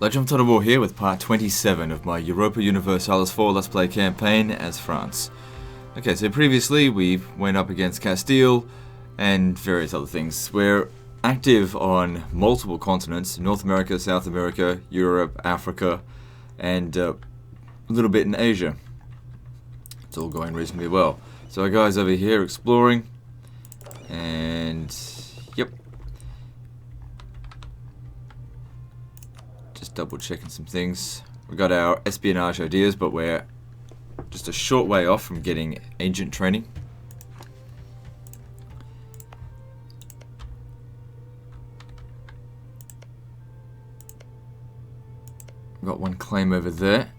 Legend of Total War here with part 27 of my Europa Universalis 4 Let's Play campaign as France. Okay, so previously we went up against Castile and various other things. We're active on multiple continents: North America, South America, Europe, Africa, and a little bit in Asia. It's all going reasonably well. So our guys over here exploring, and yep. Double checking some things. We got our espionage ideas, but we're just a short way off from getting agent training. We've got one claim over there.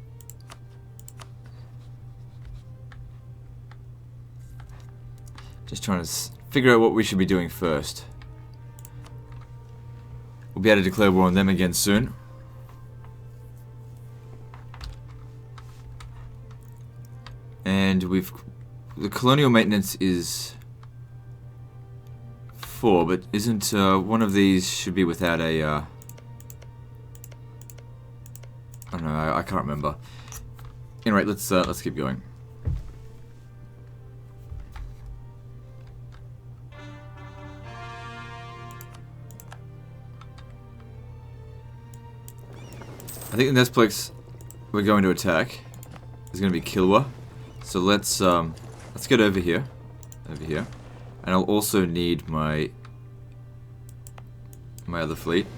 Just trying to figure out what we should be doing first. We'll be able to declare war on them again soon. And the colonial maintenance is 4, but isn't one of these should be without a I don't know, I can't remember. Anyway, let's keep going. I think the next place we're going to attack is going to be Kilwa. So let's get over here, and I'll also need my other fleet.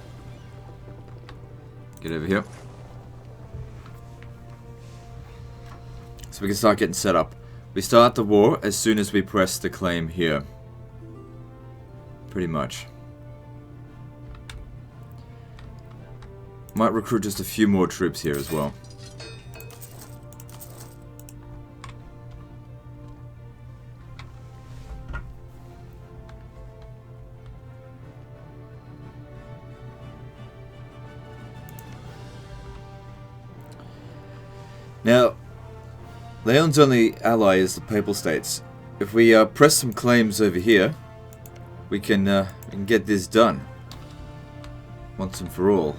Get over here, so we can start getting set up. We start the war as soon as we press the claim here, pretty much. Might recruit just a few more troops here as well. Now, Leon's only ally is the Papal States. If we press some claims over here, we can get this done once and for all.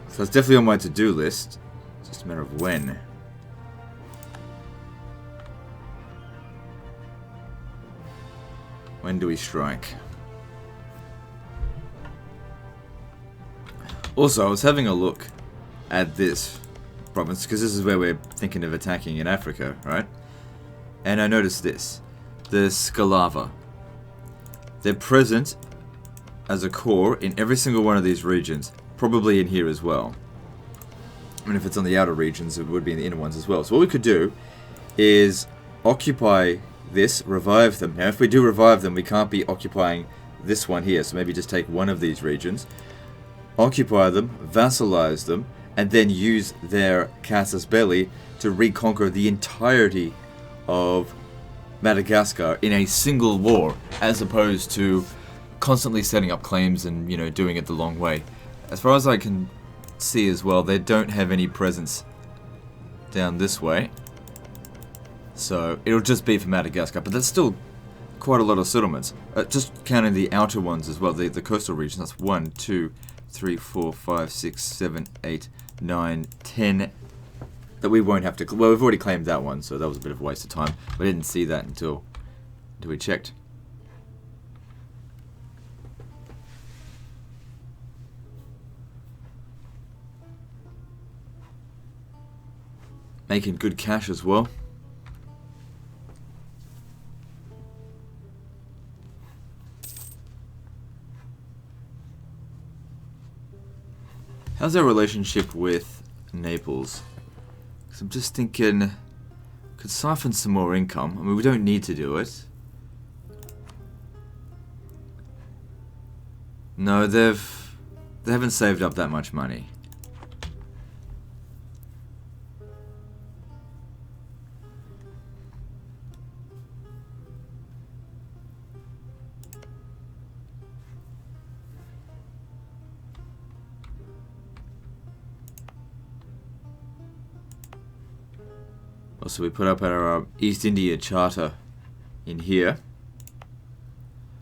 So that's definitely on my to-do list. It's just a matter of when. When do we strike? Also, I was having a look at this province, because this is where we're thinking of attacking in Africa, right? And I noticed this. The Scalava. They're present as a core in every single one of these regions, probably in here as well. I mean, if it's on the outer regions, it would be in the inner ones as well. So what we could do is occupy this, revive them. Now, if we do revive them, we can't be occupying this one here, so maybe just take one of these regions, occupy them, vassalize them, and then use their casus belli to reconquer the entirety of Madagascar in a single war, as opposed to constantly setting up claims and, you know, doing it the long way. As far as I can see as well, they don't have any presence down this way, so it'll just be for Madagascar, but that's still quite a lot of settlements. Just counting the outer ones as well, the coastal regions, that's 1, 2, 3, 4, 5, 6, 7, 8, 9, 10 that we won't have to. Well, we've already claimed that one, so that was a bit of a waste of time. We didn't see that until we checked. Making good cash as well. How's our relationship with Naples? Because I'm just thinking, could siphon some more income. I mean, we don't need to do it. No, they haven't saved up that much money. Also, we put up our East India Charter in here.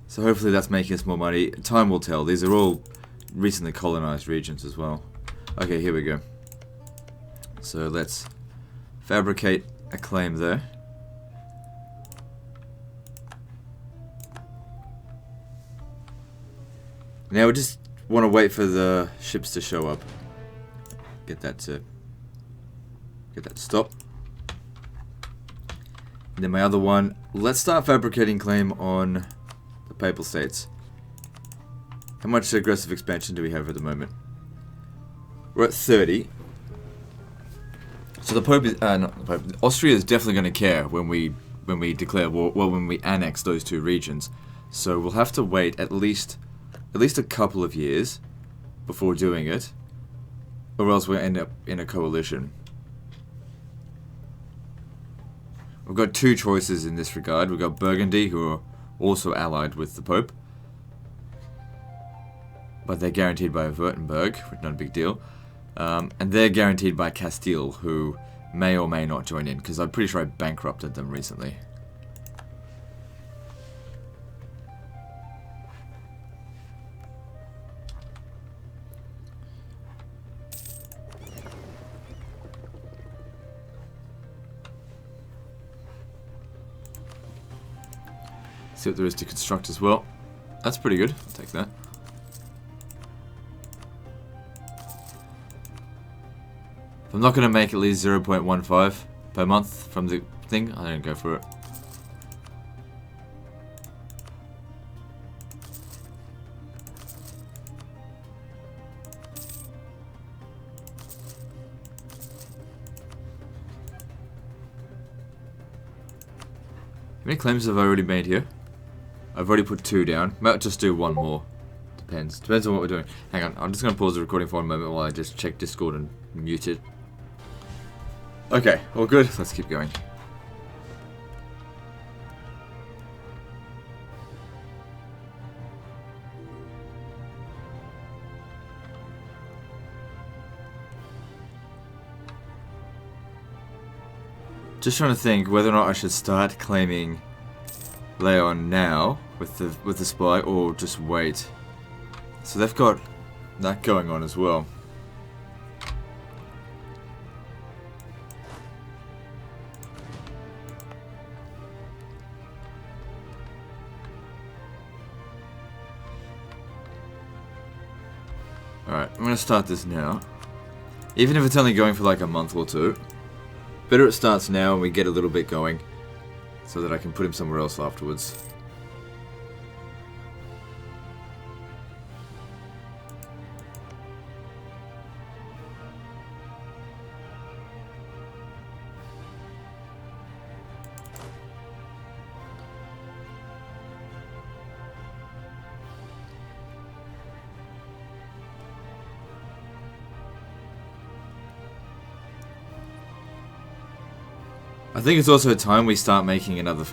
So hopefully that's making us more money. Time will tell. These are all recently colonized regions as well. Okay, here we go. So let's fabricate a claim there. Now we just want to wait for the ships to show up. Get that to stop. And then my other one, let's start fabricating claim on the Papal States. How much aggressive expansion do we have at the moment? We're at 30. So the Pope is not the Pope. Austria is definitely going to care when we declare war. Well, when we annex those two regions. So we'll have to wait at least a couple of years before doing it, or else we'll end up in a coalition. We've got two choices in this regard. We've got Burgundy, who are also allied with the Pope, but they're guaranteed by Württemberg, which is not a big deal. And they're guaranteed by Castile, who may or may not join in, because I'm pretty sure I bankrupted them recently. See what there is to construct as well. That's pretty good. I'll take that. If I'm not going to make at least 0.15 per month from the thing, I don't go for it. How many claims have I already made here? I've already put 2 down. Might just do 1 more. Depends. Depends on what we're doing. Hang on, I'm just going to pause the recording for a moment while I just check Discord and mute it. Okay, all good. Let's keep going. Just trying to think whether or not I should start claiming Leon now with the spy, or just wait. So they've got that going on as well. Alright, I'm going to start this now. Even if it's only going for like a month or 2. Better it starts now and we get a little bit going, so that I can put him somewhere else afterwards. I think it's also time we start making another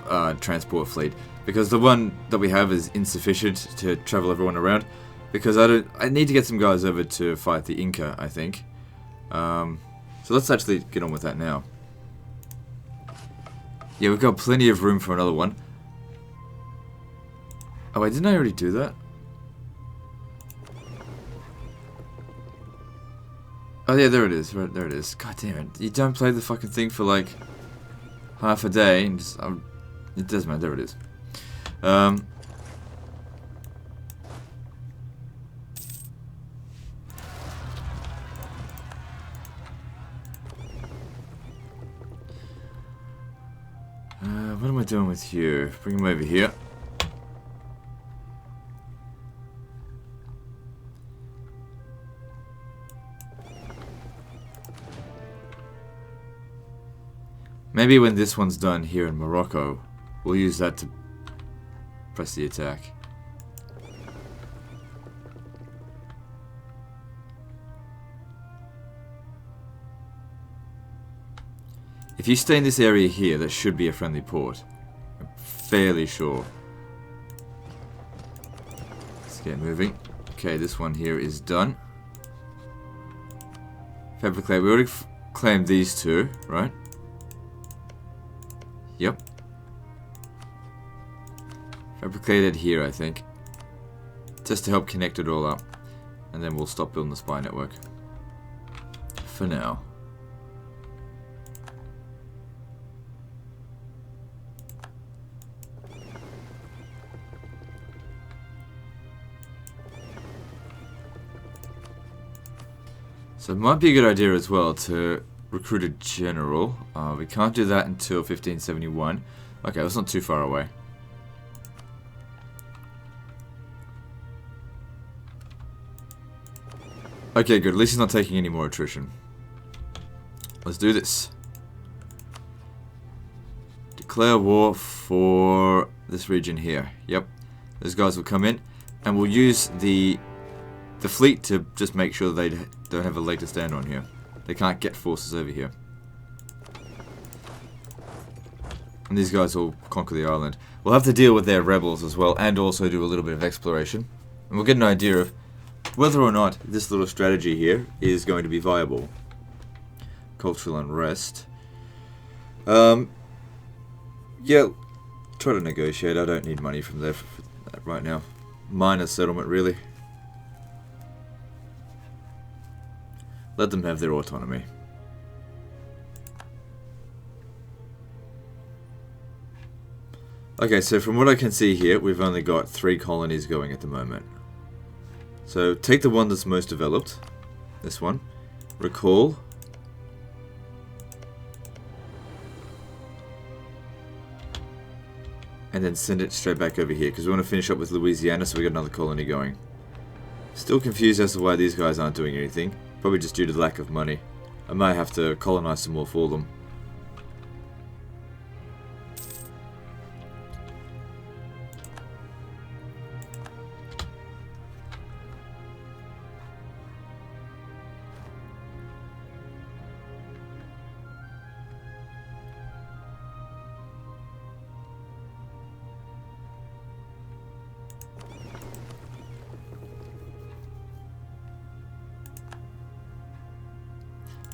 transport fleet, because the one that we have is insufficient to travel everyone around. Because I need to get some guys over to fight the Inca, I think. So let's actually get on with that now. Yeah, we've got plenty of room for another one. Oh wait, didn't I already do that? Oh yeah, there it is. Right, there it is. God damn it! You don't play the fucking thing for like half a day, and just, it doesn't matter. There it is. What am I doing with you? Bring him over here. Maybe when this one's done here in Morocco, we'll use that to press the attack. If you stay in this area here, that should be a friendly port. I'm fairly sure. Let's get moving. Okay, this one here is done. Fabricate. We already claimed these 2, right? Yep. Fabricated here, I think. Just to help connect it all up. And then we'll stop building the spy network. For now. So it might be a good idea as well to recruit a general. We can't do that until 1571. Okay, that's not too far away. Okay, good. At least he's not taking any more attrition. Let's do this. Declare war for this region here. Yep. Those guys will come in, and we'll use the fleet to just make sure they don't have a leg to stand on here. They can't get forces over here. And these guys will conquer the island. We'll have to deal with their rebels as well, and also do a little bit of exploration. And we'll get an idea of whether or not this little strategy here is going to be viable. Cultural unrest. Yeah, try to negotiate. I don't need money from there for that right now. Minor settlement, really. Let them have their autonomy. Okay, so from what I can see here, we've only got 3 colonies going at the moment. So take the one that's most developed, this one, recall, and then send it straight back over here, because we want to finish up with Louisiana, so we got another colony going. Still confused as to why these guys aren't doing anything. Probably just due to the lack of money. I might have to colonize some more for them.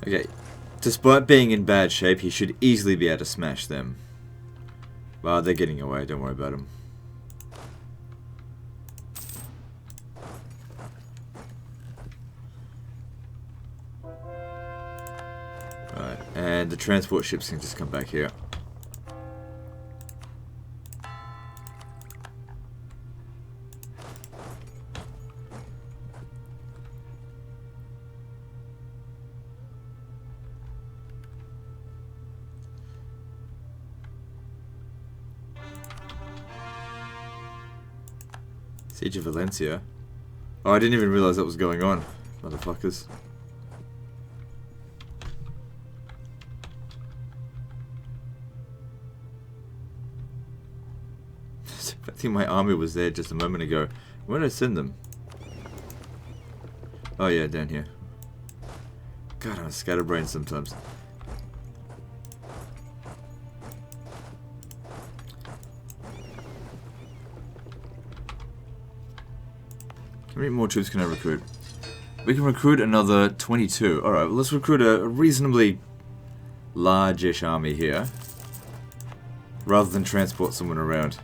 Okay, despite being in bad shape, he should easily be able to smash them. Well, they're getting away, don't worry about them. Right, and the transport ships can just come back here. Siege of Valencia. Oh, I didn't even realize that was going on. Motherfuckers. I think my army was there just a moment ago. Where did I send them? Oh yeah, down here. God, I'm a scatterbrain sometimes. How many more troops can I recruit? We can recruit another 22. Alright, well, let's recruit a reasonably large-ish army here. Rather than transport someone around.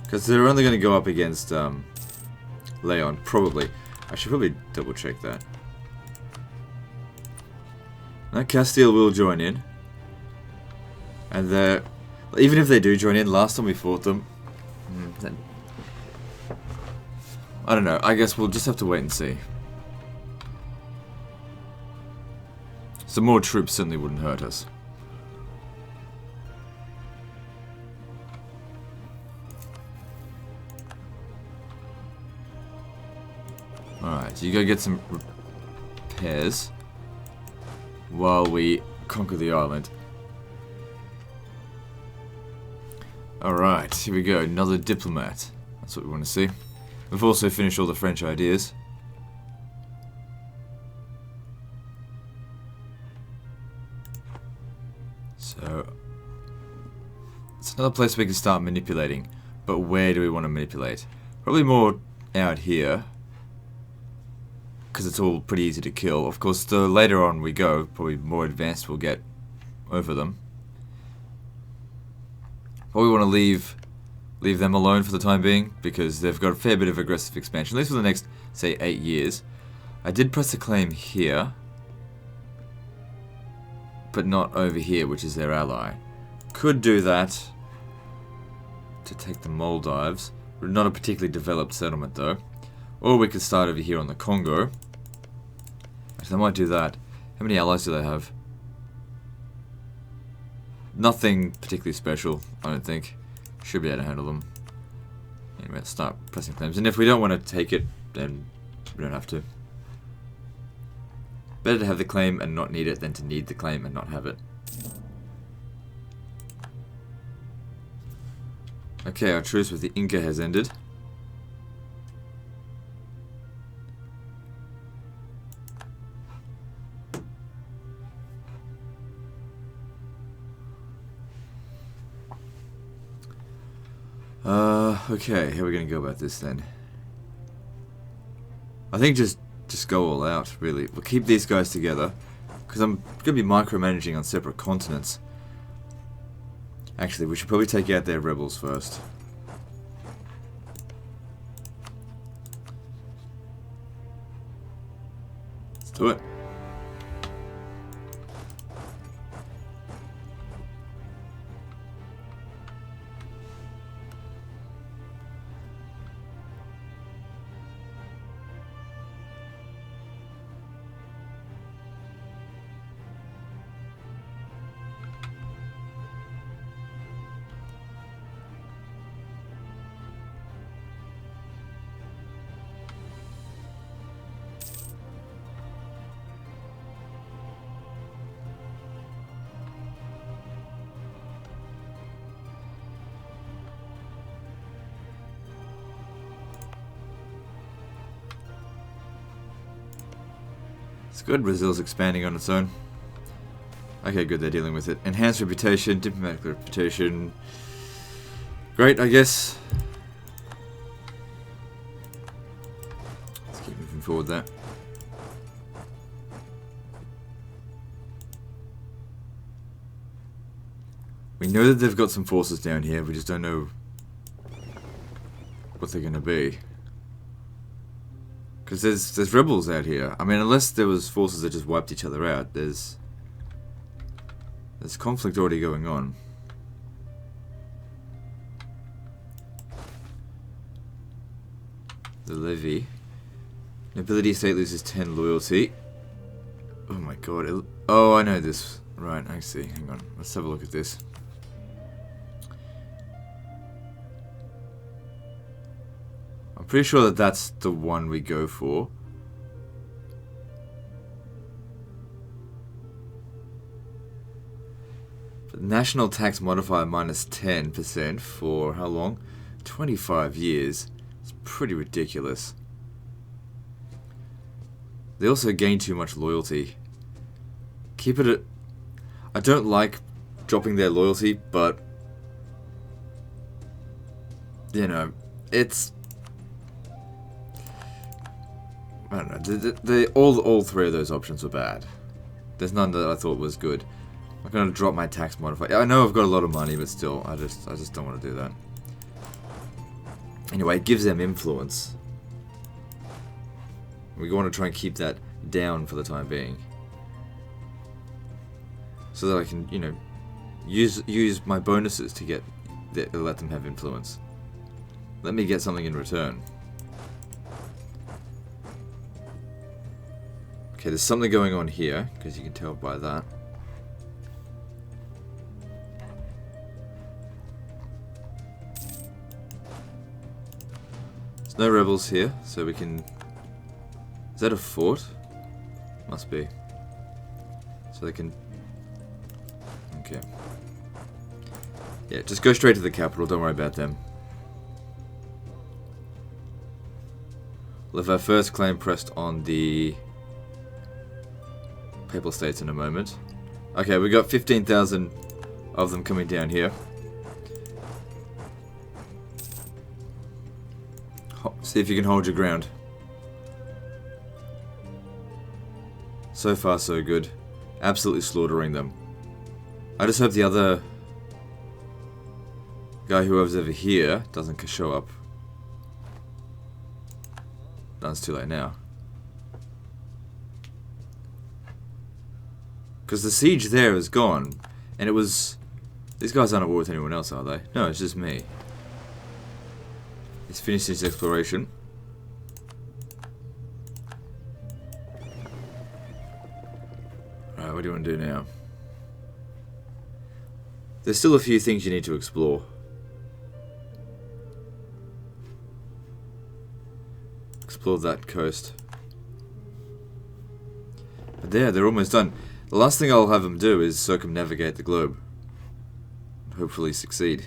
Because they're only going to go up against Leon, probably. I should probably double check that. Now Castile will join in. And even if they do join in, last time we fought them, then, I don't know, I guess we'll just have to wait and see. Some more troops certainly wouldn't hurt us. Alright, so you go get some repairs while we conquer the island. Alright, here we go, another diplomat. That's what we want to see. We've also finished all the French ideas. So, it's another place we can start manipulating. But where do we want to manipulate? Probably more out here. Because it's all pretty easy to kill. Of course, the later on we go, probably more advanced we'll get over them. Probably want to leave them alone for the time being, because they've got a fair bit of aggressive expansion, at least for the next, say, 8 years. I did press a claim here, but not over here, which is their ally. Could do that to take the Maldives. Not a particularly developed settlement, though. Or we could start over here on the Congo. Actually, I might do that. How many allies do they have? Nothing particularly special, I don't think. Should be able to handle them. Anyway, let's start pressing claims. And if we don't want to take it, then we don't have to. Better to have the claim and not need it than to need the claim and not have it. Okay, our truce with the Inca has ended. Okay, how are we gonna go about this then? I think just go all out, really. We'll keep these guys together, because I'm gonna be micromanaging on separate continents. Actually, we should probably take out their rebels first. Let's do it. It's good, Brazil's expanding on its own. Okay, good, they're dealing with it. Enhanced reputation, diplomatic reputation. Great, I guess. Let's keep moving forward there. We know that they've got some forces down here, we just don't know what they're gonna be. Because there's rebels out here. I mean, unless there was forces that just wiped each other out, there's conflict already going on. The levy. Nobility state loses 10 loyalty. Oh my god. Oh, I know this. Right, I see. Hang on. Let's have a look at this. I'm pretty sure that that's the one we go for. National tax modifier minus 10% for how long? 25 years. It's pretty ridiculous. They also gain too much loyalty. Keep it at... I don't like dropping their loyalty, but... you know, it's... I don't know. All three of those options were bad. There's none that I thought was good. I'm gonna drop my tax modifier. I know I've got a lot of money, but still, I just don't want to do that. Anyway, it gives them influence. We want to try and keep that down for the time being, so that I can, you know, use my bonuses to let them have influence. Let me get something in return. Okay, there's something going on here, because you can tell by that. There's no rebels here, so we can... Is that a fort? Must be. So they can... Okay. Yeah, just go straight to the capital, don't worry about them. We'll have our first claim pressed on the... Papal States in a moment. Okay, we got 15,000 of them coming down here. See if you can hold your ground. So far, so good. Absolutely slaughtering them. I just hope the other Guy who was over here doesn't show up. No, it's too late now. Because the siege there is gone. And it was... These guys aren't at war with anyone else, are they? No, it's just me. He's finished his exploration. Alright, what do you want to do now? There's still a few things you need to explore. Explore that coast. But they're almost done. The last thing I'll have them do is circumnavigate the globe. Hopefully succeed.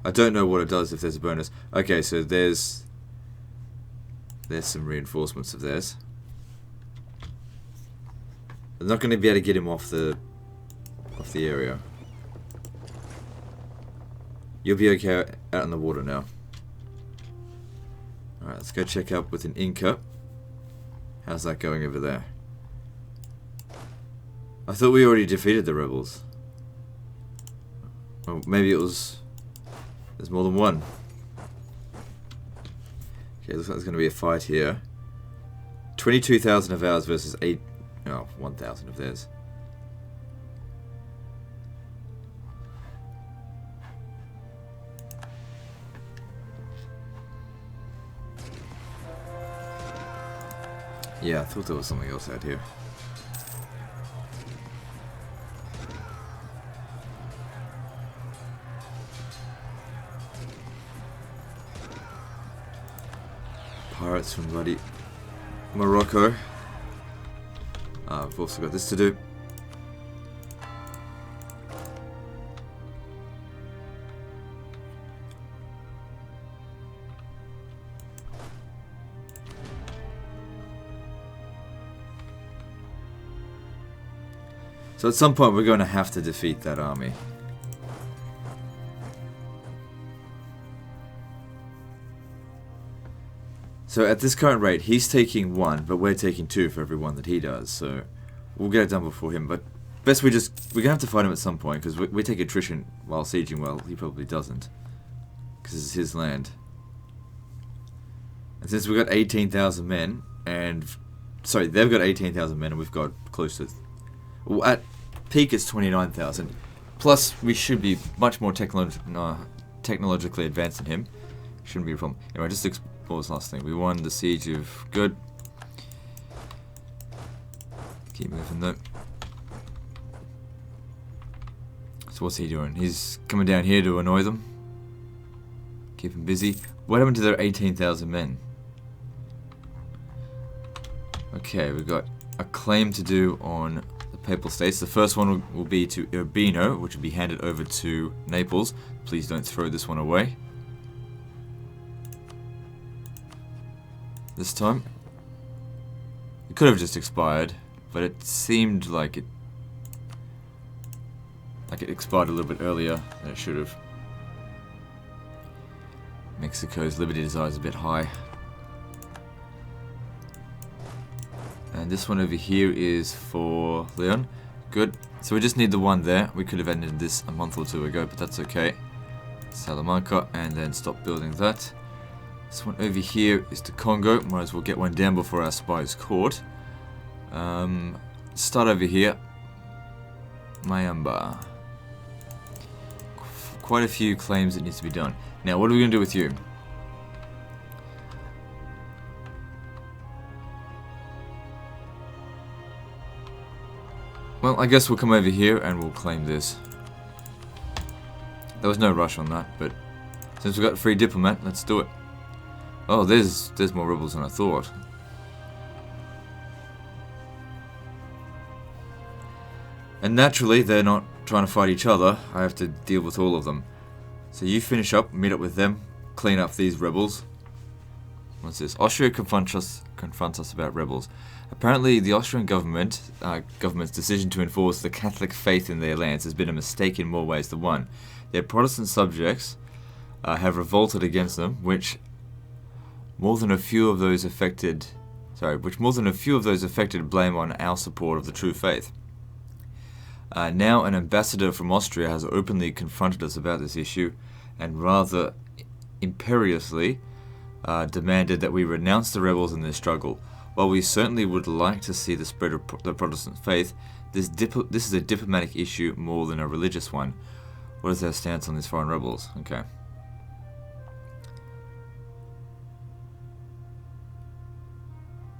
I don't know what it does if there's a bonus. Okay, so there's some reinforcements of theirs. I'm not going to be able to get him off the area. You'll be okay out in the water now. Alright, let's go check up with an Inca. How's that going over there? I thought we already defeated the rebels. Well, maybe it was... There's more than one. Okay, looks like there's going to be a fight here. 22,000 of ours versus 1,000 of theirs. Yeah, I thought there was something else out here. Pirates from bloody Morocco. I've also got this to do. So at some point we're going to have to defeat that army. So at this current rate, he's taking 1, but we're taking 2 for every 1 that he does. So we'll get it done before him. But best we're going to have to fight him at some point, because we take attrition while sieging. Well, he probably doesn't, because it's his land. And since we've got 18,000 men, and... Sorry, they've got 18,000 men, and we've got close to... Well, at peak it's 29,000. Plus, we should be much more technologically advanced than him. Shouldn't be a problem. Anyway, just explore this last thing. We won the siege of... Good. Keep moving though. So what's he doing? He's coming down here to annoy them. Keep them busy. What happened to their 18,000 men? Okay, we've got a claim to do on the Papal States. The first one will be to Urbino, which will be handed over to Naples. Please don't throw this one away. This time. It could have just expired, but it seemed like it expired a little bit earlier than it should have. Mexico's liberty desire is a bit high. And this one over here is for Leon. Good. So we just need the one there. We could have ended this a month or two ago, but that's okay. Salamanca, and then stop building that. This one over here is to Congo. Might as well get one down before our spy is caught. Start over here. Mayamba. Quite a few claims that needs to be done. Now, what are we going to do with you? Well, I guess we'll come over here and we'll claim this. There was no rush on that, but since we've got a free diplomat, let's do it. Oh, there's more rebels than I thought. And naturally, they're not trying to fight each other. I have to deal with all of them. So you finish up, meet up with them, clean up these rebels. What's this? Austria confronts us about rebels. Apparently, the Austrian government's decision to enforce the Catholic faith in their lands has been a mistake in more ways than one. Their Protestant subjects have revolted against them, which more than a few of those affected blame on our support of the true faith. Now an ambassador from Austria has openly confronted us about this issue and rather imperiously demanded that we renounce the rebels in their struggle. While we certainly would like to see the spread of the Protestant faith, this is a diplomatic issue more than a religious one. What is their stance on these foreign rebels? Okay.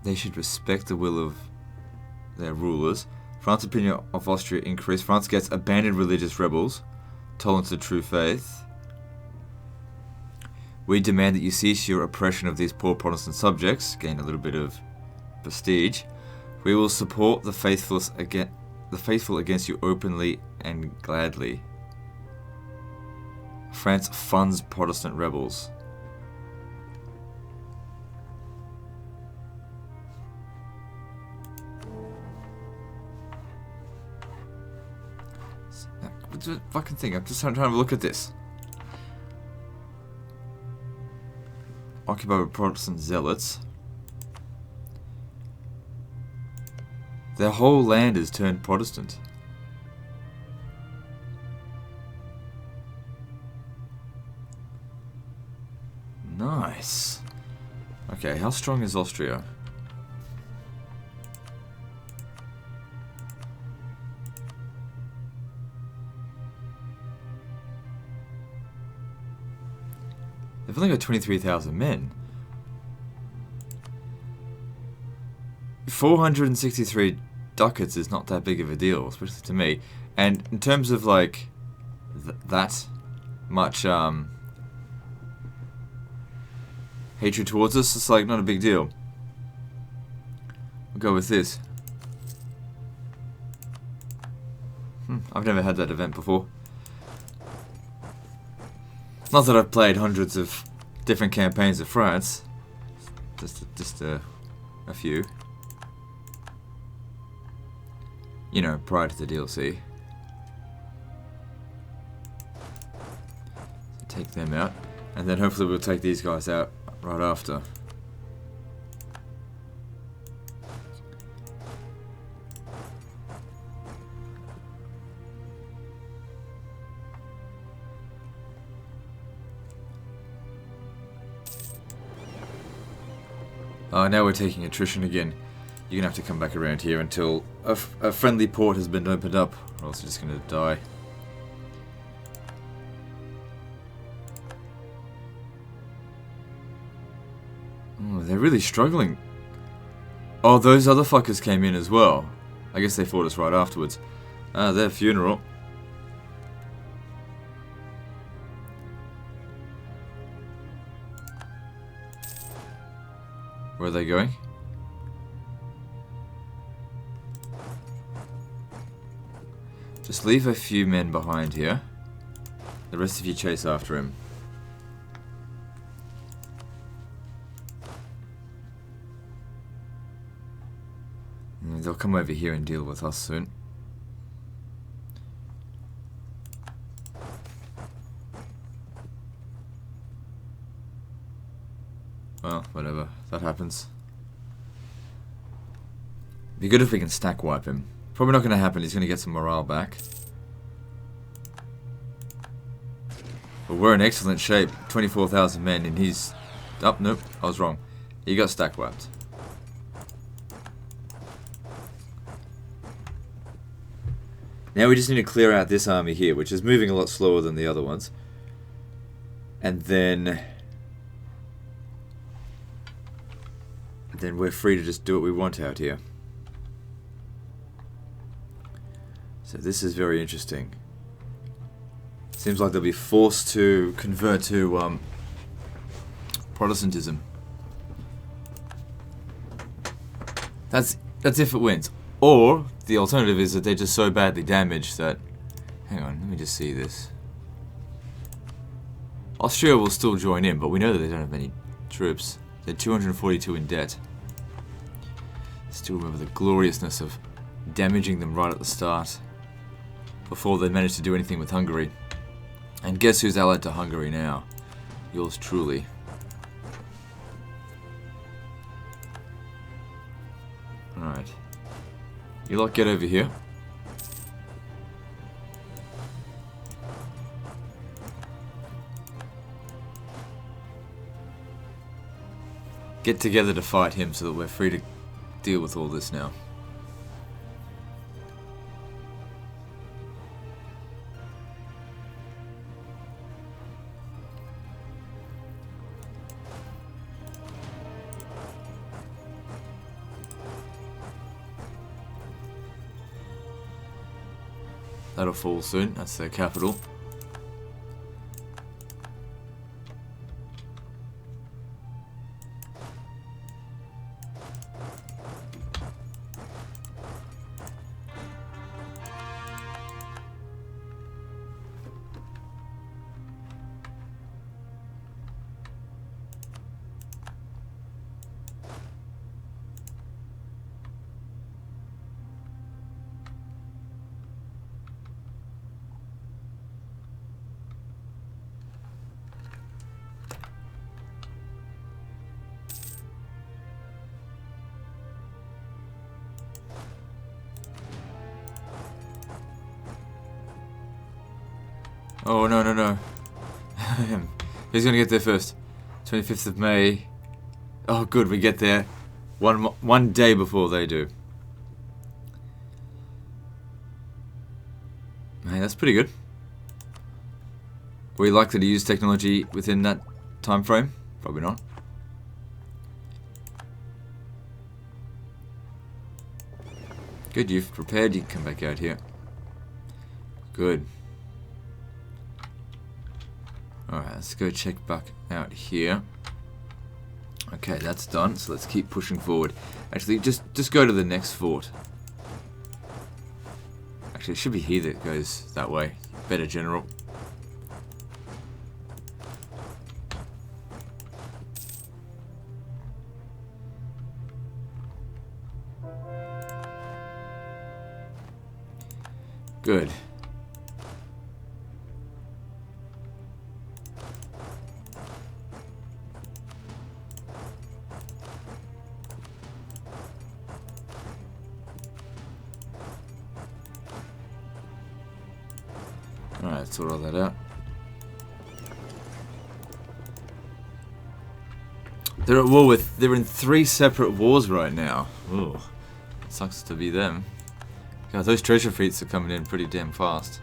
They should respect the will of their rulers. France's opinion of Austria increased. France gets abandoned religious rebels, tolerance of true faith. We demand that you cease your oppression of these poor Protestant subjects, gain a little bit of prestige. We will support the faithful against you openly and gladly. France funds Protestant rebels. What's the fucking thing? I'm just trying to look at this. Occupied by Protestant zealots. Their whole land is turned Protestant. Nice. Okay, how strong is Austria? They've only got 23,000 men. 463 ducats is not that big of a deal, especially to me. And in terms of like that much hatred towards us, it's like not a big deal. We'll go with this. I've never had that event before. Not that I've played hundreds of different campaigns of France. Just a few. You know, prior to the DLC. So take them out. And then hopefully we'll take these guys out right after. Now we're taking attrition again. You're gonna have to come back around here until a friendly port has been opened up, or else you're just gonna die. Oh, they're really struggling. Oh, those other fuckers came in as well. I guess they fought us right afterwards. Their funeral. Where are they going? Just leave a few men behind here. The rest of you chase after him. They'll come over here and deal with us soon. Well, whatever. That happens. Be good if we can stack wipe him. Probably not going to happen. He's going to get some morale back. But we're in excellent shape. 24,000 men, and he's... Oh, nope. I was wrong. He got stack wiped. Now we just need to clear out this army here, which is moving a lot slower than the other ones. And then we're free to just do what we want out here. So this is very interesting. Seems like they'll be forced to convert to Protestantism. That's if it wins. Or the alternative is that they're just so badly damaged that... Hang on, let me just see this. Austria will still join in, but we know that they don't have many troops. They're 242 in debt. Still remember the gloriousness of damaging them right at the start, before they managed to do anything with Hungary. And guess who's allied to Hungary now? Yours truly. Alright. You lot get over here. get together to fight him so that we're free to deal with all this now. That'll fall soon. That's their capital. Oh, no, no, no. Who's gonna get there first? 25th of May. Oh, good, we get there one day before they do. Man, that's pretty good. Were you likely to use technology within that time frame? Probably not. Good, you've prepared. You can come back out here. Good. Alright, let's go check back out here. Okay, that's done, so let's keep pushing forward. Actually, just go to the next fort. Actually, it should be here that goes that way. Better, General. Good. Alright, sort all that out. They're at war with... They're in 3 separate wars right now. Ooh. Sucks to be them. God, those treasure feats are coming in pretty damn fast.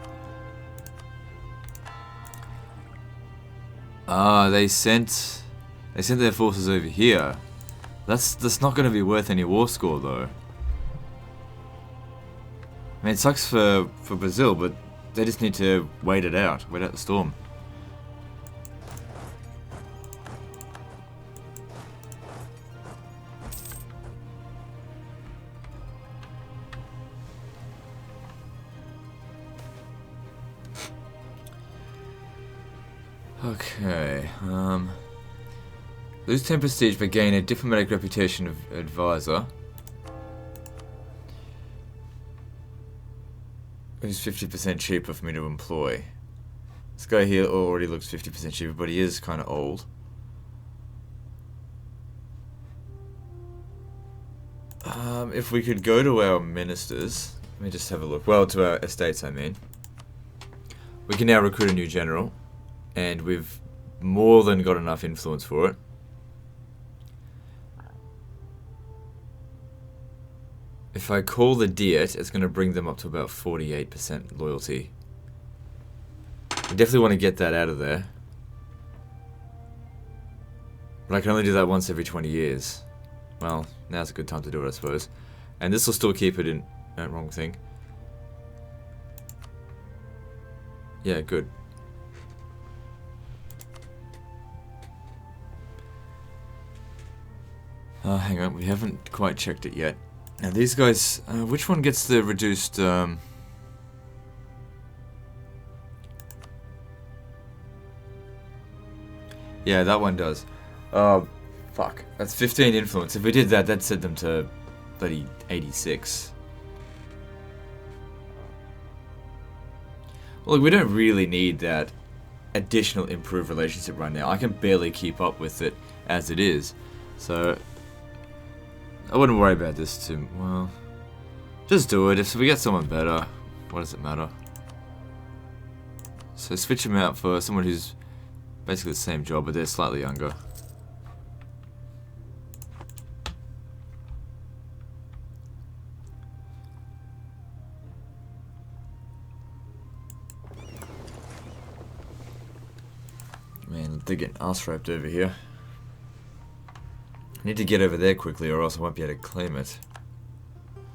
Ah, they sent their forces over here. That's not going to be worth any war score though. I mean, it sucks for Brazil, but they just need to wait out the storm. Okay, lose 10 prestige but gain a diplomatic reputation of advisor. Who's 50% cheaper for me to employ? This guy here already looks 50% cheaper, but he is kind of old. If we could go to our ministers, let me just have a look. Well, to our estates, I mean. We can now recruit a new general. And we've more than got enough influence for it. If I call the Diet, it's going to bring them up to about 48% loyalty. We definitely want to get that out of there. But I can only do that once every 20 years. Well, now's a good time to do it, I suppose. And this will still keep it in... wrong thing. Yeah, good. Hang on, we haven't quite checked it yet. Now these guys, which one gets the reduced, yeah, that one does. Fuck. That's 15 influence. If we did that, that'd set them to bloody 86. Well, look, we don't really need that additional improved relationship right now. I can barely keep up with it as it is. So... I wouldn't worry about this too well. Just do it. If we get someone better, what does it matter? So switch him out for someone who's basically the same job, but they're slightly younger. They're getting ass raped over here. I need to get over there quickly or else I won't be able to claim it.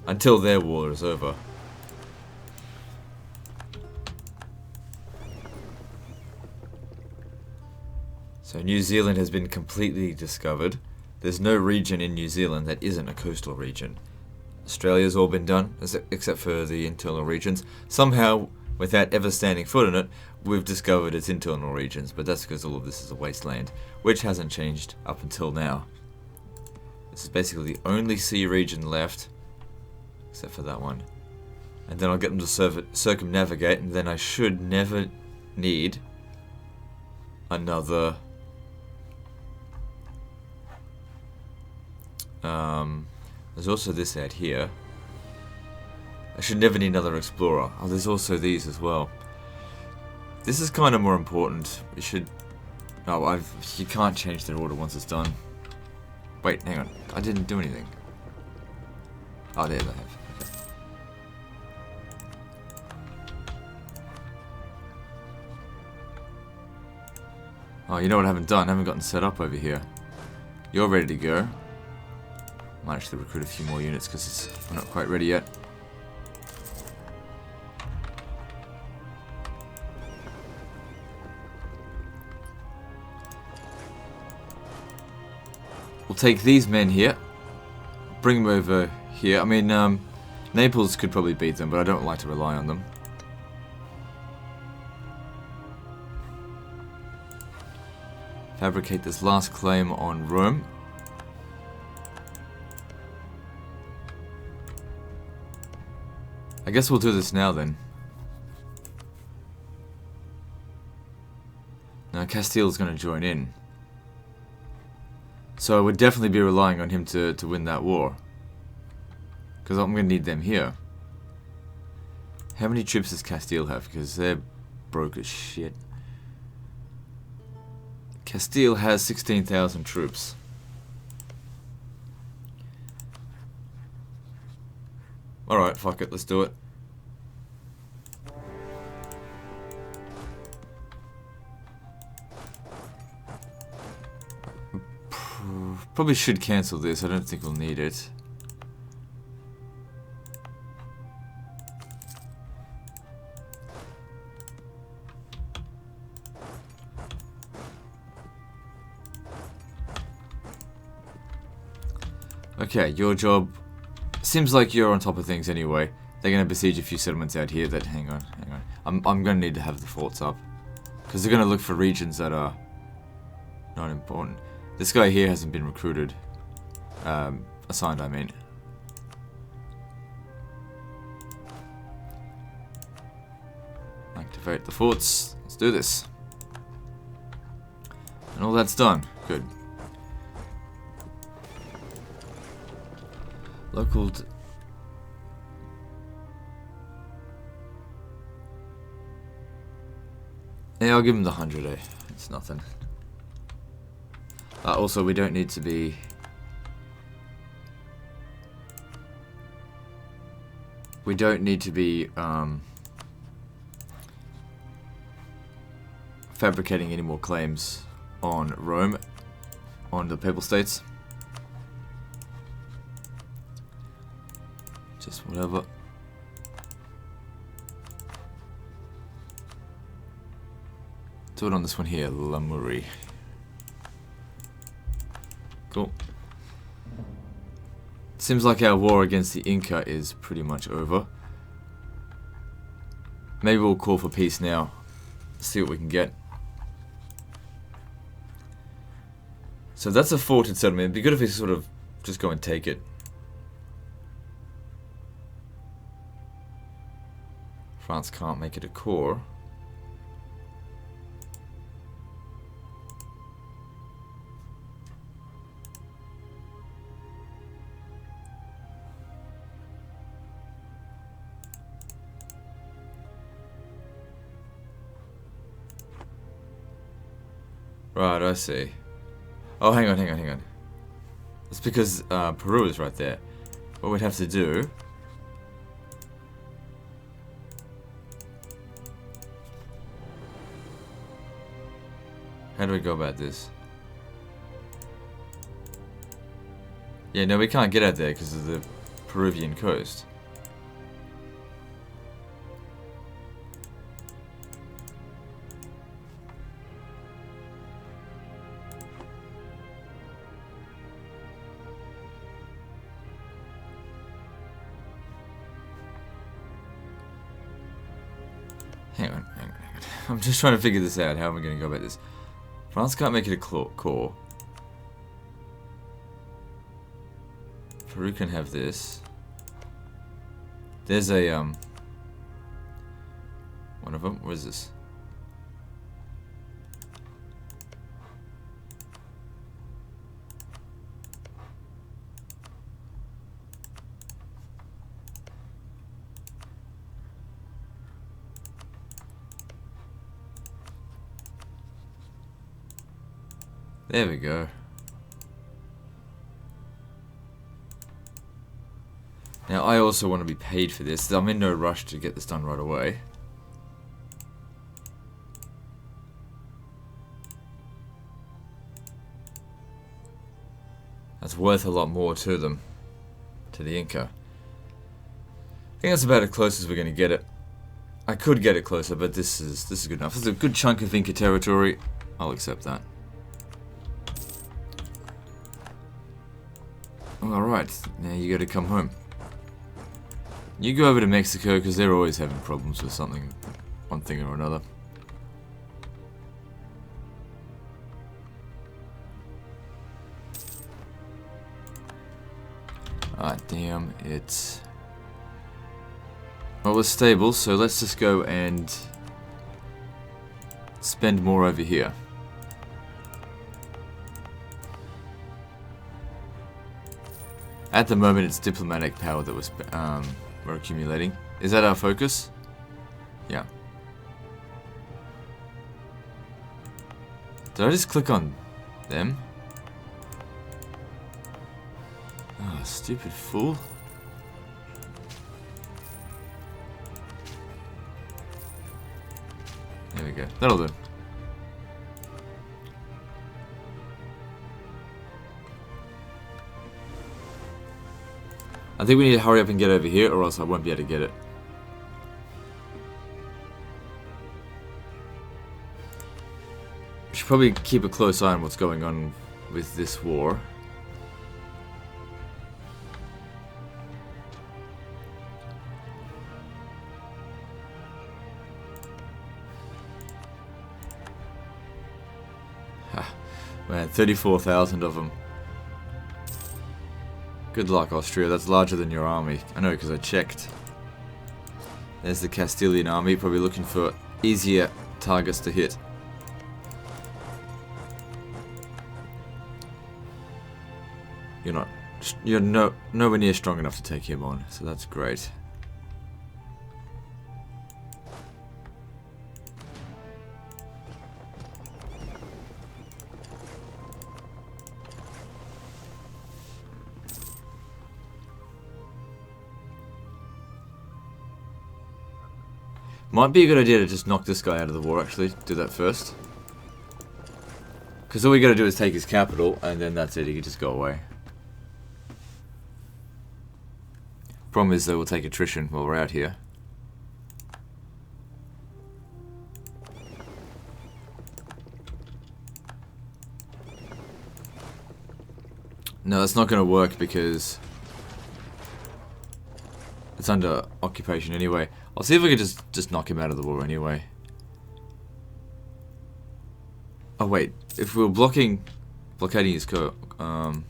Until their war is over. So New Zealand has been completely discovered. There's no region in New Zealand that isn't a coastal region. Australia's all been done, except for the internal regions. Somehow, without ever standing foot in it, we've discovered its internal regions, but that's because all of this is a wasteland, which hasn't changed up until now. This is basically the only sea region left, except for that one. And then I'll get them to circumnavigate, and then I should never need another... there's also this out here. I should never need another explorer. Oh, there's also these as well. This is kind of more important. We should... Oh, you can't change their order once it's done. Wait, hang on. I didn't do anything. Oh, there they have. Okay. Oh, you know what I haven't done? I haven't gotten set up over here. You're ready to go. Might actually recruit a few more units because we're not quite ready yet. We'll take these men here, bring them over here. I mean, Naples could probably beat them, but I don't like to rely on them. Fabricate this last claim on Rome. I guess we'll do this now then. Now Castile's going to join in. So I would definitely be relying on him to win that war. Because I'm going to need them here. How many troops does Castile have? Because they're broke as shit. Castile has 16,000 troops. Alright, fuck it, let's do it. Probably should cancel this, I don't think we'll need it. Okay, your job seems like you're on top of things anyway. They're going to besiege a few settlements out here that... Hang on. I'm going to need to have the forts up. Because they're going to look for regions that are not important. This guy here hasn't been recruited. Assigned, I mean. Activate the forts. Let's do this. And all that's done. Good. Local... Yeah, I'll give him the 100, eh? It's nothing. Also, we don't need to be... We don't need to be fabricating any more claims on Rome, on the Papal States. Just whatever. Do it on this one here, Lamuri. Cool. Seems like our war against the Inca is pretty much over. Maybe we'll call for peace now. See what we can get. So that's a forted settlement. It'd be good if we sort of just go and take it. France can't make it a core. Right, I see. Oh, hang on. It's because Peru is right there. What we'd have to do... How do we go about this? Yeah, no, we can't get out there because of the Peruvian coast. Hang on. I'm just trying to figure this out. How am I going to go about this? France can't make it a core. Peru can have this. There's a, one of them. Where is this? There we go. Now I also want to be paid for this. I'm in no rush to get this done right away. That's worth a lot more to them, to the Inca. I think that's about as close as we're going to get it. I could get it closer, but this is good enough. This is a good chunk of Inca territory. I'll accept that. Alright, now you gotta come home. You go over to Mexico, because they're always having problems with something, one thing or another. Ah, damn, it's... Well, it's stable, so let's just go and spend more over here. At the moment, it's diplomatic power that we're accumulating. Is that our focus? Yeah. Did I just click on them? Ah, oh, stupid fool. There we go. That'll do. I think we need to hurry up and get over here, or else I won't be able to get it. We should probably keep a close eye on what's going on with this war. Ha, man, 34,000 of them. Good luck, Austria. That's larger than your army. I know, because I checked. There's the Castilian army, probably looking for easier targets to hit. You're nowhere near strong enough to take him on, so that's great. Might be a good idea to just knock this guy out of the war, actually. Do that first. Because all we gotta do is take his capital, and then that's it, he can just go away. Problem is, though, we'll take attrition while we're out here. No, that's not gonna work because it's under occupation anyway. I'll see if we can just knock him out of the war anyway. Oh wait, if we were blockading his I don't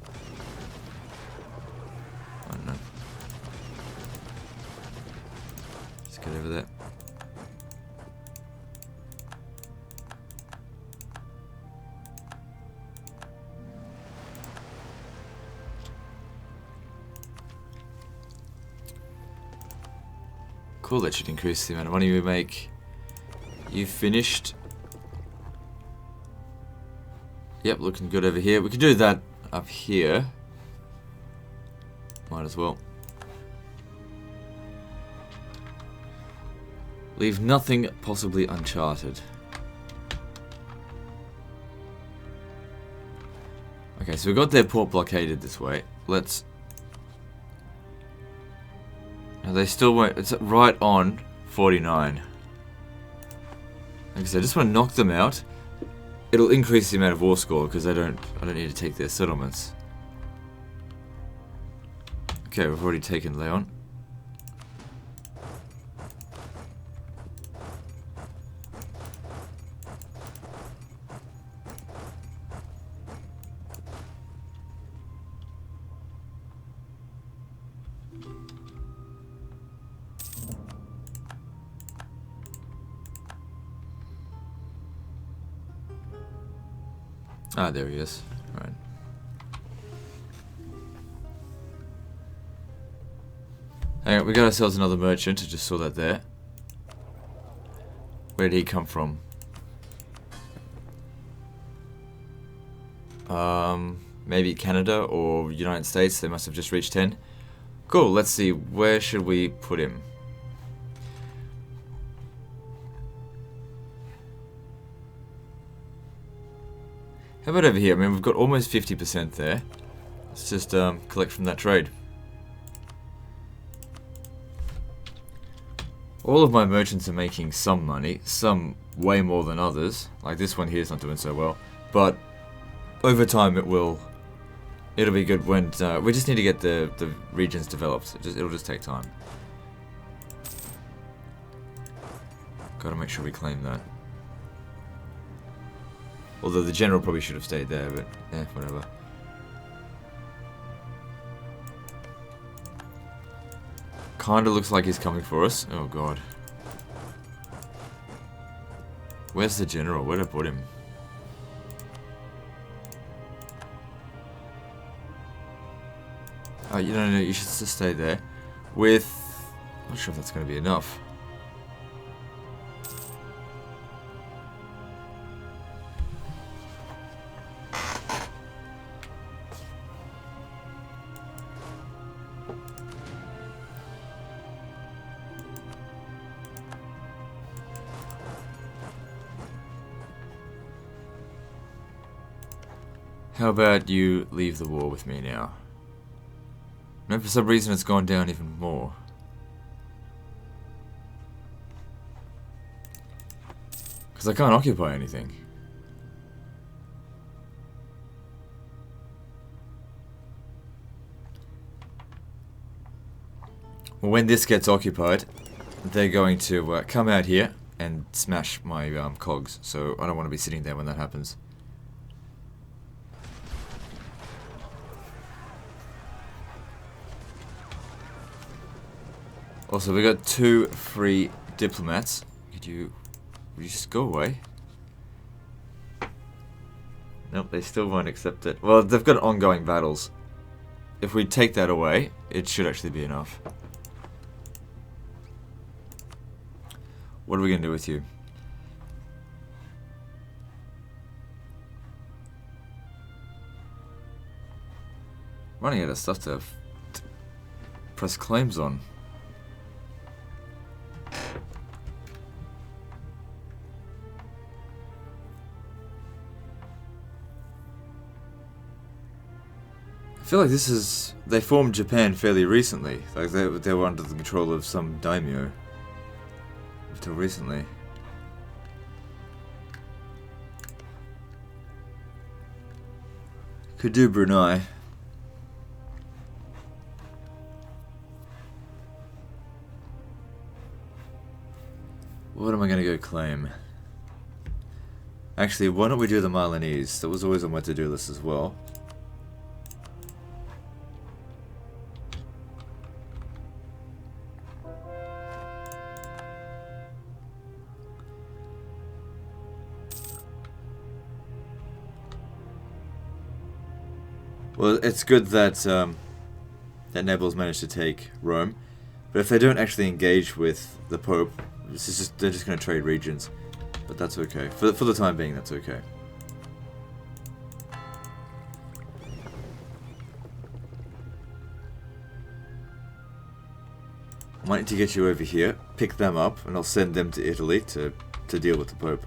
know. Let's get over there. Cool, that should increase the amount of money we make. You finished. Yep, looking good over here. We could do that up here. Might as well. Leave nothing possibly uncharted. Okay, so we got their port blockaded this way. Let's... No, they still won't... It's right on 49. Like I said, I just want to knock them out. It'll increase the amount of war score because I don't need to take their settlements. Okay, we've already taken Leon. Ah, there he is. Right. Hang on, we got ourselves another merchant. I just saw that there. Where did he come from? Maybe Canada or United States. They must have just reached 10. Cool, let's see. Where should we put him? How about over here? I mean, we've got almost 50% there. Let's just collect from that trade. All of my merchants are making some money, some way more than others. Like this one here is not doing so well, but over time it'll be good when we just need to get the regions developed. It'll just take time. Gotta make sure we claim that. Although the general probably should have stayed there, but eh, whatever. Kinda looks like he's coming for us. Oh god. Where's the general? Where'd I put him? Oh, no, you should just stay there. With... I'm not sure if that's going to be enough. How about you leave the war with me now? No, for some reason it's gone down even more. Because I can't occupy anything. Well, when this gets occupied, they're going to come out here and smash my cogs. So I don't want to be sitting there when that happens. Also, we got 2 free diplomats. Would you just go away? Nope, they still won't accept it. Well, they've got ongoing battles. If we take that away, it should actually be enough. What are we going to do with you? Running out of stuff to press claims on. I feel like this is... They formed Japan fairly recently. Like they were under the control of some daimyo. Until recently. Could do Brunei. What am I going to go claim? Actually, why don't we do the Milanese? That was always on my to-do list as well. Well, it's good that that Nebel's managed to take Rome, but if they don't actually engage with the Pope, they're just going to trade regions. But that's okay. For the time being, that's okay. I might need to get you over here, pick them up, and I'll send them to Italy to deal with the Pope.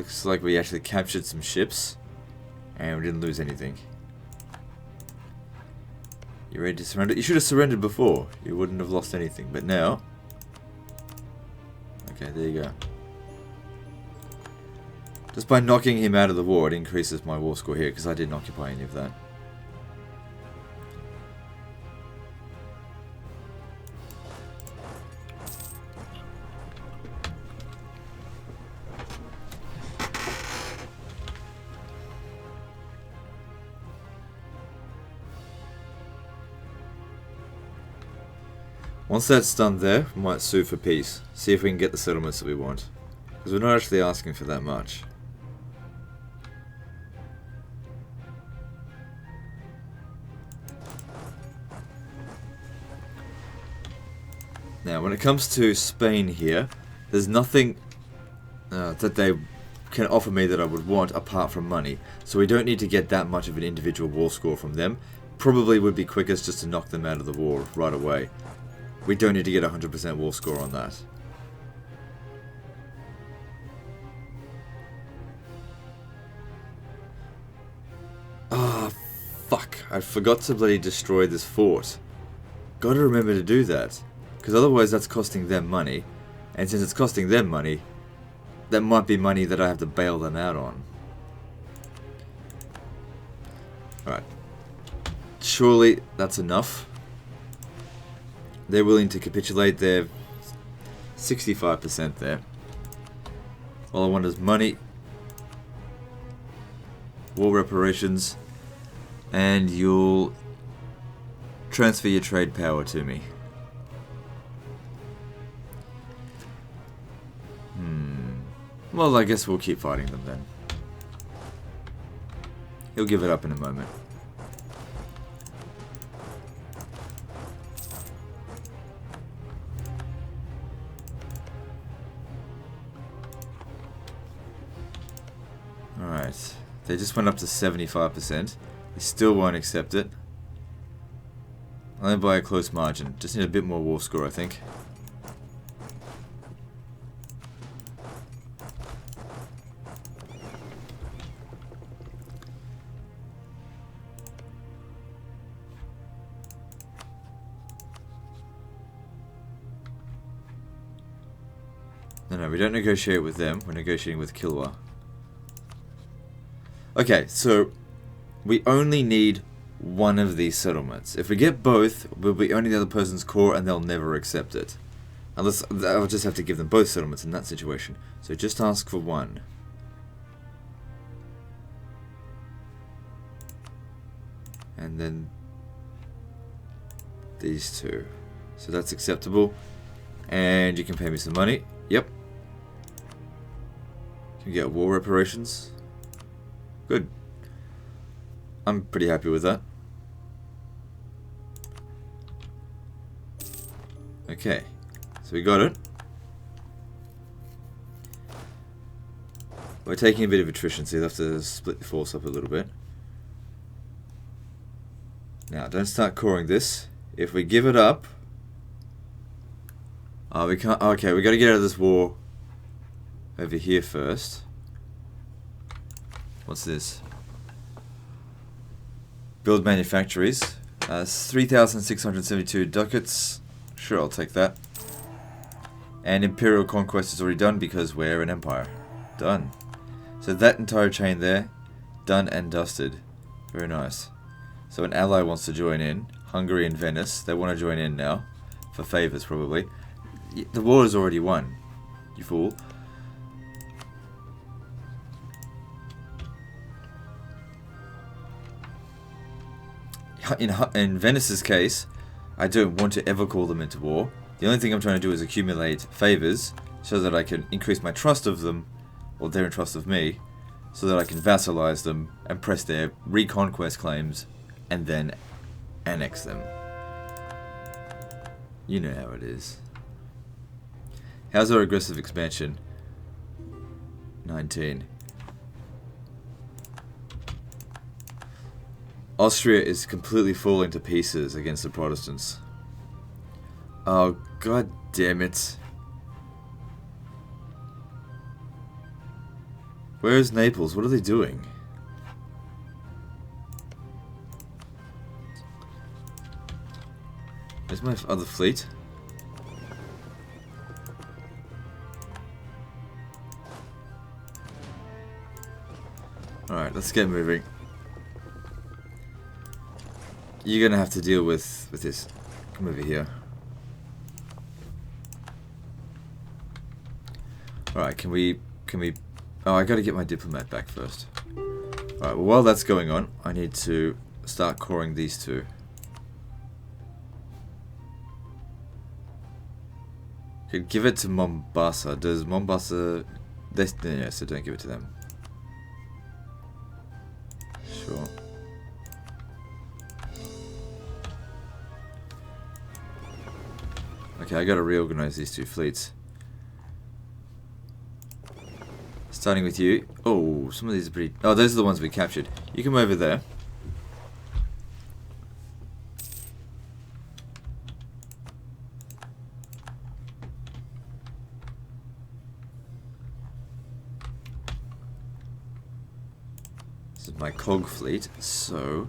looks like we actually captured some ships. And we didn't lose anything. You ready to surrender? You should have surrendered before. You wouldn't have lost anything. But now... Okay, there you go. Just by knocking him out of the war, it increases my war score here, because I didn't occupy any of that. Once that's done there, we might sue for peace. See if we can get the settlements that we want. Because we're not actually asking for that much. Now, when it comes to Spain here, there's nothing that they can offer me that I would want apart from money. So we don't need to get that much of an individual war score from them. Probably would be quickest just to knock them out of the war right away. We don't need to get a 100% war score on that. Ah, fuck. I forgot to bloody destroy this fort. Gotta remember to do that. Because otherwise that's costing them money. And since it's costing them money, that might be money that I have to bail them out on. Alright. Surely that's enough. They're willing to capitulate. They're 65% there. All I want is money, war reparations, and you'll transfer your trade power to me. Well, I guess we'll keep fighting them then. He'll give it up in a moment. Alright, they just went up to 75%. They still won't accept it. Only by a close margin. Just need a bit more war score, I think. No, we don't negotiate with them. We're negotiating with Kilwa. Okay, so we only need one of these settlements. If we get both, we'll be owning the other person's core and they'll never accept it. Unless, I'll just have to give them both settlements in that situation. So just ask for one. And then these two. So that's acceptable. And you can pay me some money. Yep. Can get war reparations. Good. I'm pretty happy with that. Okay. So we got it. We're taking a bit of attrition, so you'll have to split the force up a little bit. Now, don't start coring this. If we give it up... Oh, we can't... Okay, we got to get out of this war over here first. What's this? Build manufactories. 3,672 ducats. Sure, I'll take that. And Imperial Conquest is already done because we're an empire. Done. So that entire chain there, done and dusted. Very nice. So an ally wants to join in. Hungary and Venice, they want to join in now. For favours, probably. The war is already won, you fool. In Venice's case, I don't want to ever call them into war. The only thing I'm trying to do is accumulate favours so that I can increase my trust of them, or their trust of me, so that I can vassalize them and press their reconquest claims and then annex them. You know how it is. How's our aggressive expansion? 19. Austria is completely falling to pieces against the Protestants. Oh, god damn it. Where's Naples? What are they doing? Where's my other fleet? Alright, let's get moving. You're gonna have to deal with this. Come over here. Alright, can we... Oh, I gotta get my diplomat back first. Alright, well, while that's going on, I need to start coring these two. Could give it to Mombasa. Does Mombasa... Yeah, so don't give it to them. Sure. Okay, I gotta reorganize these two fleets. Starting with you. Oh, some of these are pretty... Oh, those are the ones we captured. You come over there. This is my cog fleet, so...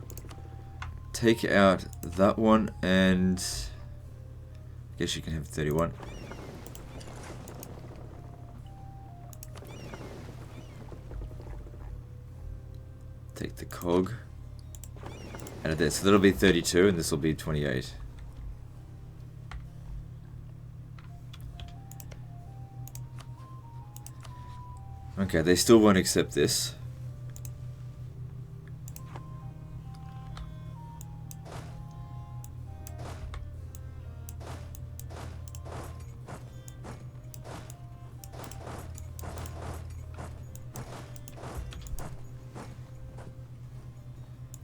Take out that one and... I guess you can have 31. Take the cog out of there. So that'll be 32 and this will be 28. Okay, they still won't accept this.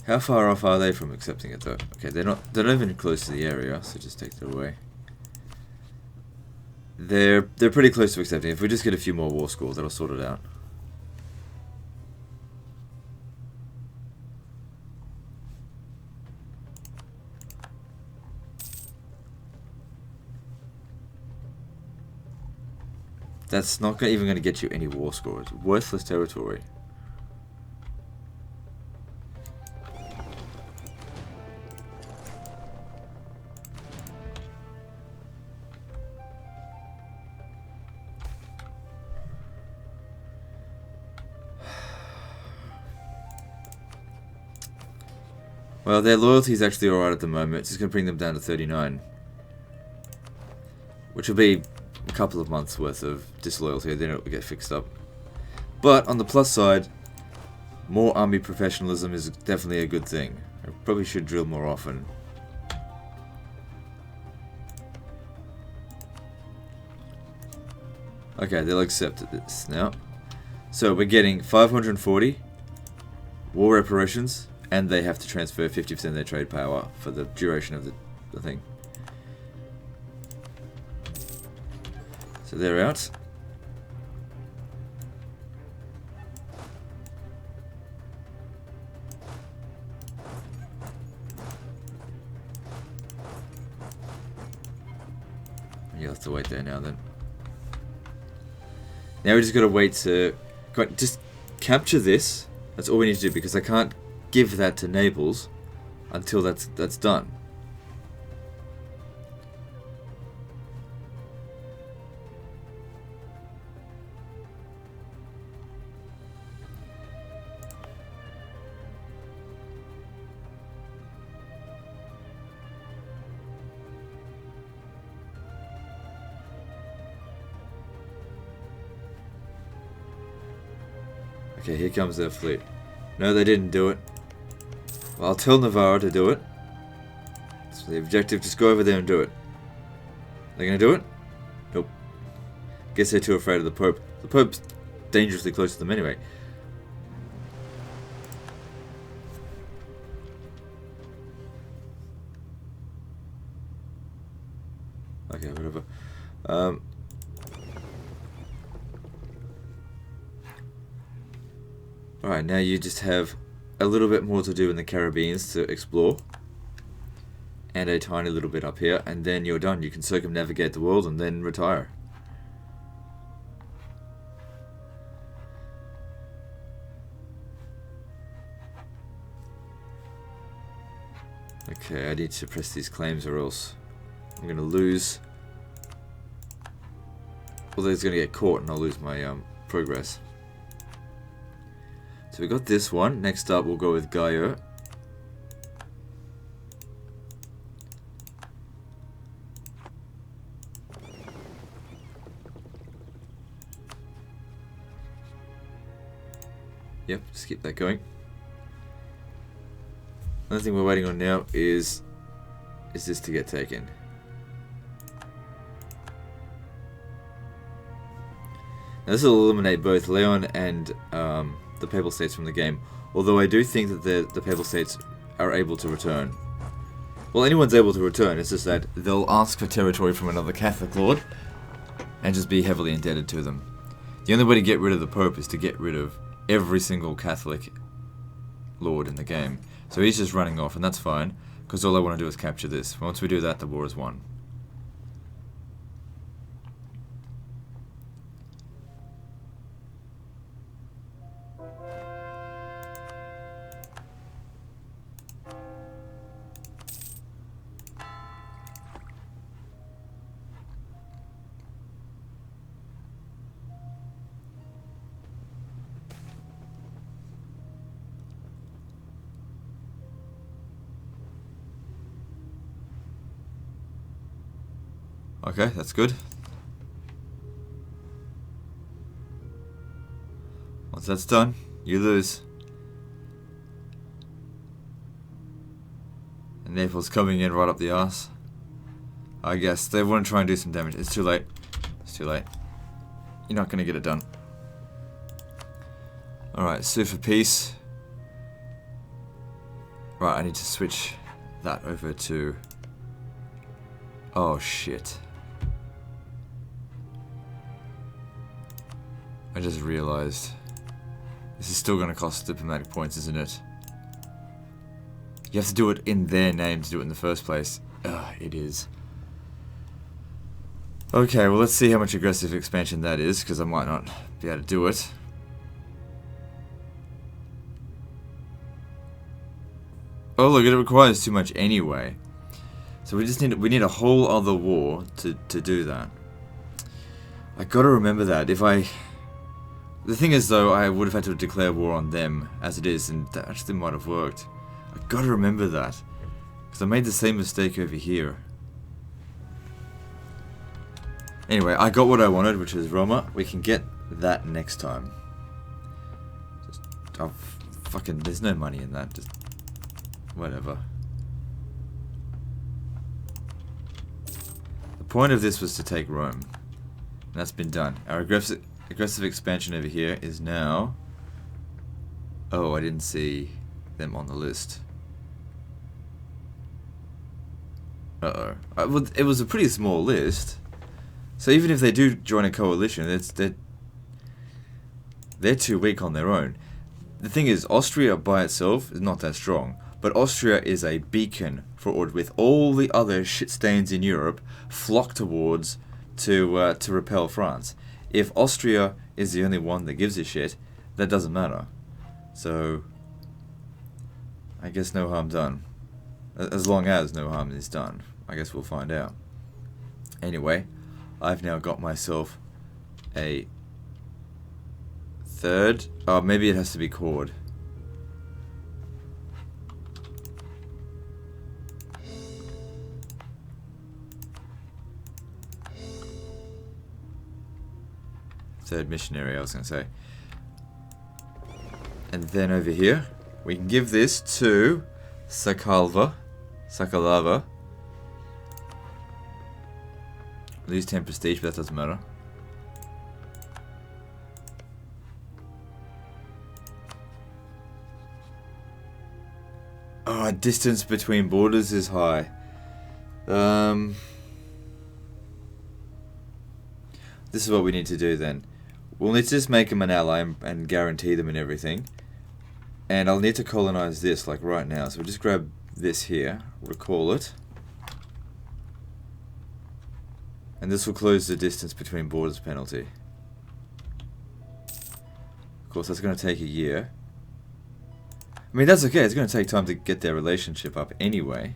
How far off are they from accepting it though? Okay, they're not even close to the area, so just take that away. They're pretty close to accepting. If we just get a few more war scores, that'll sort it out. That's not even going to get you any war scores. Worthless territory. Well, their loyalty is actually alright at the moment. It's just going to bring them down to 39. Which will be a couple of months worth of disloyalty, then it will get fixed up. But on the plus side, more army professionalism is definitely a good thing. I probably should drill more often. Okay, they'll accept this now. So we're getting 540 war reparations, and they have to transfer 50% of their trade power for the duration of the thing. So they're out. You'll have to wait there now then. Now we just gotta wait to... Just capture this. That's all we need to do, because I can't give that to Naples until that's done. Okay, here comes their fleet. No, they didn't do it. Well, I'll tell Navarro to do it. So the objective, just go over there and do it. They're gonna do it? Nope. Guess they're too afraid of the Pope. The Pope's dangerously close to them anyway. Okay, whatever. Alright, now you just have a little bit more to do in the Caribbean to explore. And a tiny little bit up here, and then you're done. You can circumnavigate the world and then retire. Okay, I need to press these claims or else I'm going to lose. Although it's going to get caught and I'll lose my progress. So we got this one. Next up we'll go with Gaio. Yep, just keep that going. Another thing we're waiting on now is this to get taken. Now this will eliminate both Leon and the Papal States from the game. Although I do think that the Papal States are able to return. Well, anyone's able to return, it's just that they'll ask for territory from another Catholic lord and just be heavily indebted to them. The only way to get rid of the Pope is to get rid of every single Catholic lord in the game. So he's just running off, and that's fine, because all I want to do is capture this. Once we do that, the war is won. Okay, that's good. Once that's done, you lose. And Naples coming in right up the arse. I guess they want to try and do some damage. It's too late. It's too late. You're not going to get it done. Alright, sue for peace. Right, I need to switch that over to... Oh shit. I just realized this is still going to cost diplomatic points, isn't it? You have to do it in their name to do it in the first place. Ugh, it is. Okay, well let's see how much aggressive expansion that is, because I might not be able to do it. Oh look, it requires too much anyway. So we need a whole other war to do that. I gotta remember that. The thing is though, I would have had to declare war on them as it is, and that actually might have worked. I gotta remember that, because I made the same mistake over here. Anyway, I got what I wanted, which is Roma. We can get that next time. Oh, fucking, there's no money in that. Just whatever. The point of this was to take Rome. And that's been done. Our aggressive expansion over here is now... Oh, I didn't see them on the list. Uh-oh. Well, it was a pretty small list. So even if they do join a coalition, they're too weak on their own. The thing is, Austria by itself is not that strong. But Austria is a beacon for with all the other shit stains in Europe flock towards to repel France. If Austria is the only one that gives a shit, that doesn't matter. So, I guess no harm done. As long as no harm is done. I guess we'll find out. Anyway, I've now got myself a third. Oh, maybe it has to be chord. Third missionary, I was going to say. And then over here, we can give this to Sakalava. Lose 10 prestige, but that doesn't matter. Oh, distance between borders is high. This is what we need to do then. We'll need to just make them an ally and guarantee them and everything. And I'll need to colonize this like right now. So we'll just grab this here, recall it. And this will close the distance between borders penalty. Of course, that's going to take a year. I mean, that's okay. It's going to take time to get their relationship up anyway.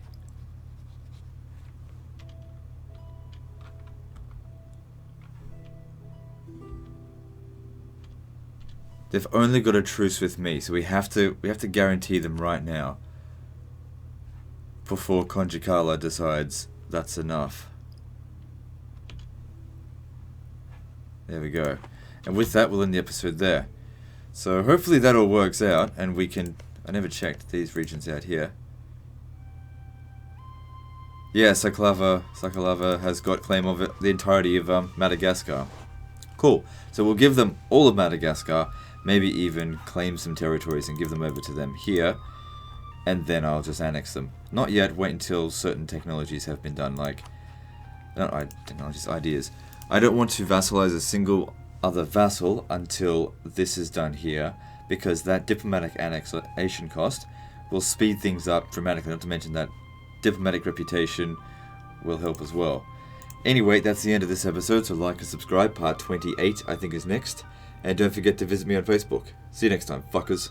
They've only got a truce with me, so we have to guarantee them right now before Conjicala decides that's enough. There we go. And with that, we'll end the episode there. So hopefully that all works out, and we can... I never checked these regions out here. Yeah, Sakalava has got claim of it, the entirety of Madagascar. Cool. So we'll give them all of Madagascar, maybe even claim some territories and give them over to them here, and then I'll just annex them. Not yet, wait until certain technologies have been done, like... not technologies, ideas. I don't want to vassalize a single other vassal until this is done here, because that diplomatic annexation cost will speed things up dramatically, not to mention that diplomatic reputation will help as well. Anyway, that's the end of this episode, so like and subscribe. Part 28, I think, is next. And don't forget to visit me on Facebook. See you next time, fuckers.